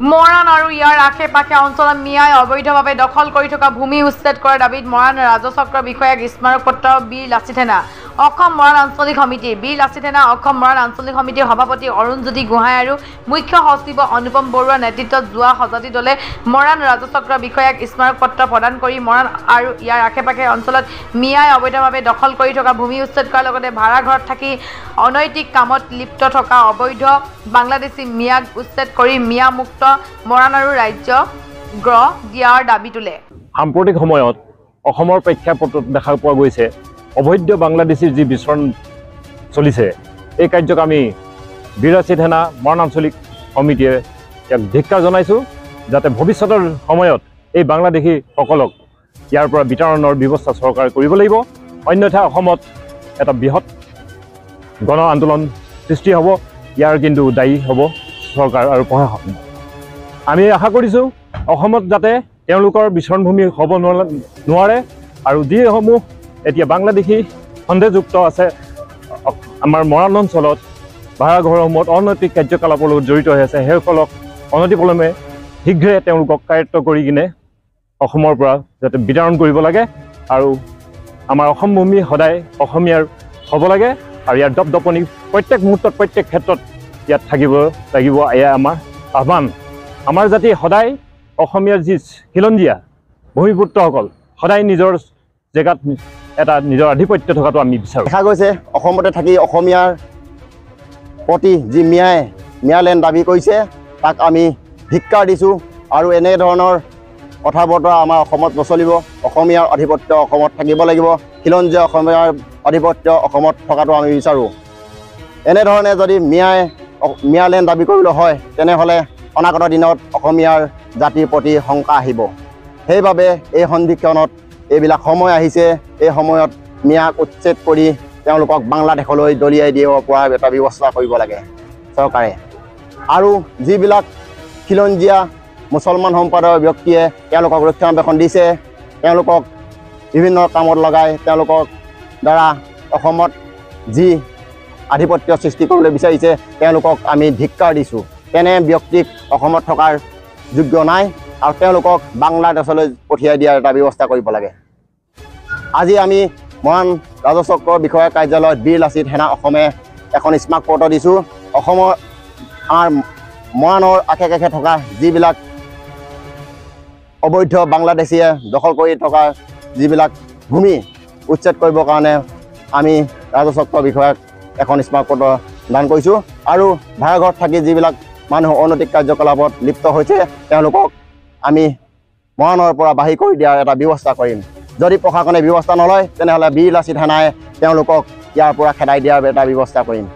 মৰাণ আৰু ইয়াৰ আশে-পাশে অঞ্চলত মিয়াই অবৈধভাৱে দখল কৰি থকা ভূমি উচ্ছেদ কৰাৰ দাবীত মৰাণ ৰাজচক্ৰ বিষয়াক স্মাৰক পত্ৰ বীৰ লাচিত সেনা অসম মৰাণ আঞ্চলিক সমিতি বীৰ লাচিত সেনা অসম মৰাণ আঞ্চলিক সমিতিৰ সভাপতি অৰুণজ্যোতি গোহাঁই আৰু মুখ্য সচিব অনুপম বৰুৱাৰ নেতৃত্বত যোৱা সজাতি দলে মৰাণ ৰাজচক্ৰ বিষয়াক স্মাৰক পত্ৰ প্ৰদান কৰি মৰাণ আৰু ইয়াৰ আশে-পাশে অঞ্চলত মিয়াই অবৈধভাৱে দখল কৰি থকা ভূমি উচ্ছেদ কৰাৰ লগতে ভাড়া ঘৰত থাকি অনৈতিক কামত লিপ্ত থকা অবৈধ বাংলাদেশী মিয়াক উচ্ছেদ কৰি মিয়া মুক্ত মৰাণ আৰু ৰাজ্য গঢ় দিয়াৰ দাবী তোলে। সাম্প্ৰতিক সময়ত অসমৰ প্ৰেক্ষাপটত দেখা পোৱা গৈছে অবৈধ বাংলাদেশীৰ যি বিচৰণ চলিছে এই কাৰ্যক আমি বীৰ লাচিত সেনা মৰাণ আঞ্চলিক সমিতিয়ে ইয়াক ধিক্কাৰ জনাইছোঁ যাতে ভৱিষ্যতৰ সময়ত এই বাংলাদেশীসকলক ইয়াৰ পৰা বিতৰণৰ ব্যৱস্থা চৰকাৰে কৰিব লাগিব, অন্যথা অসমত এটা বৃহৎ গণ আন্দোলন সৃষ্টি হ'ব। ইয়াৰ কিন্তু দায়ী হ'ব চৰকাৰ আৰু প্ৰশাসন। আমি আশা কৰিছোঁ অসমত যাতে তেওঁলোকৰ বিচৰণভূমি হ'ব নোৱাৰে আৰু যিসমূহ এতিয়া বাংলাদেশী সন্দেহযুক্ত আছে আমাৰ মৰাণ অঞ্চলত ভাড়াঘৰসমূহত অনৈতিক কাৰ্যকলাপৰ লগত জড়িত হৈ আছে সেইসকলক অনতিপলমে শীঘ্ৰে তেওঁলোকক কায়ত্ব কৰি কিনে অসমৰ পৰা যাতে বিতৰণ কৰিব লাগে আৰু আমাৰ অসম ভূমি সদায় অসমীয়াৰ হ'ব লাগে আৰু ইয়াৰ দপদপনি প্ৰত্যেক মুহূৰ্তত প্ৰত্যেক ক্ষেত্ৰত ইয়াত থাকিব লাগিব। এয়া আমাৰ আহ্বান। আমাৰ জাতি সদায় অসমীয়াৰ যি খিলঞ্জীয়া ভূমিপুত্ৰসকল সদায় নিজৰ জেগাত এটা নিজৰ আধিপত্য থকাটো আমি বিচাৰোঁ। দেখা গৈছে অসমতে থাকি অসমীয়াৰ প্ৰতি যি মিয়ালেণ্ড দাবী কৰিছে তাক আমি ধিক্কাৰ দিছোঁ আৰু এনেধৰণৰ কথা বতৰা আমাৰ অসমত নচলিব। অসমীয়াৰ আধিপত্য অসমত থাকিব লাগিব, খিলঞ্জীয়া অসমীয়াৰ আধিপত্য অসমত থকাটো আমি বিচাৰোঁ। এনেধৰণে যদি মিয়ালেণ্ড দাবী কৰিবলৈ হয় তেনেহ'লে অনাগত দিনত অসমীয়াৰ জাতিৰ প্ৰতি শংকা আহিব। সেইবাবে এই সন্ধিক্ষণত এইবিলাক সময় আহিছে, এই সময়ত মিয়াক উচ্ছেদ কৰি তেওঁলোকক বাংলাদেশলৈ দলিয়াই দিব পৰা এটা ব্যৱস্থা কৰিব লাগে চৰকাৰে। আৰু যিবিলাক খিলঞ্জীয়া মুছলমান সম্প্ৰদায়ৰ ব্যক্তিয়ে তেওঁলোকক ৰক্ষণাবেক্ষণ দিছে, তেওঁলোকক বিভিন্ন কামত লগাই তেওঁলোকৰ দ্বাৰা অসমত যি আধিপত্য সৃষ্টি কৰিবলৈ বিচাৰিছে তেওঁলোকক আমি ধিক্কাৰ দিছোঁ। তেনে ব্যক্তিক অসমত থকাৰ যোগ্য নাই আৰু তেওঁলোকক বাংলাদেশলৈ পঠিয়াই দিয়াৰ এটা ব্যৱস্থা কৰিব লাগে। আজি আমি মৰাণ ৰাজচক্ৰ বিষয়া কাৰ্যালয়ত বীৰ লাচিত সেনা অসমে এখন স্মাৰক পত্ৰ দিছোঁ। অসমৰ আমাৰ মৰাণৰ আশে কাষে থকা যিবিলাক অবৈধ বাংলাদেশীয়ে দখল কৰি থকা যিবিলাক ভূমি উচ্ছেদ কৰিবৰ কাৰণে আমি ৰাজচক্ৰ বিষয়াক এখন স্মাৰক পত্ৰ দান কৰিছোঁ আৰু ভাড়াঘৰত থাকি যিবিলাক মানুহ অনৈতিক কাৰ্যকলাপত লিপ্ত হৈছে তেওঁলোকক আমি মৰাণৰ পৰা বাহিৰ কৰি দিয়াৰ এটা ব্যৱস্থা কৰিম। যদি প্ৰশাসনে ব্যৱস্থা নলয় তেনেহ'লে বীৰ লাচিত সেনাই তেওঁলোকক ইয়াৰ পৰা খেদাই দিয়াৰ এটা ব্যৱস্থা কৰিম।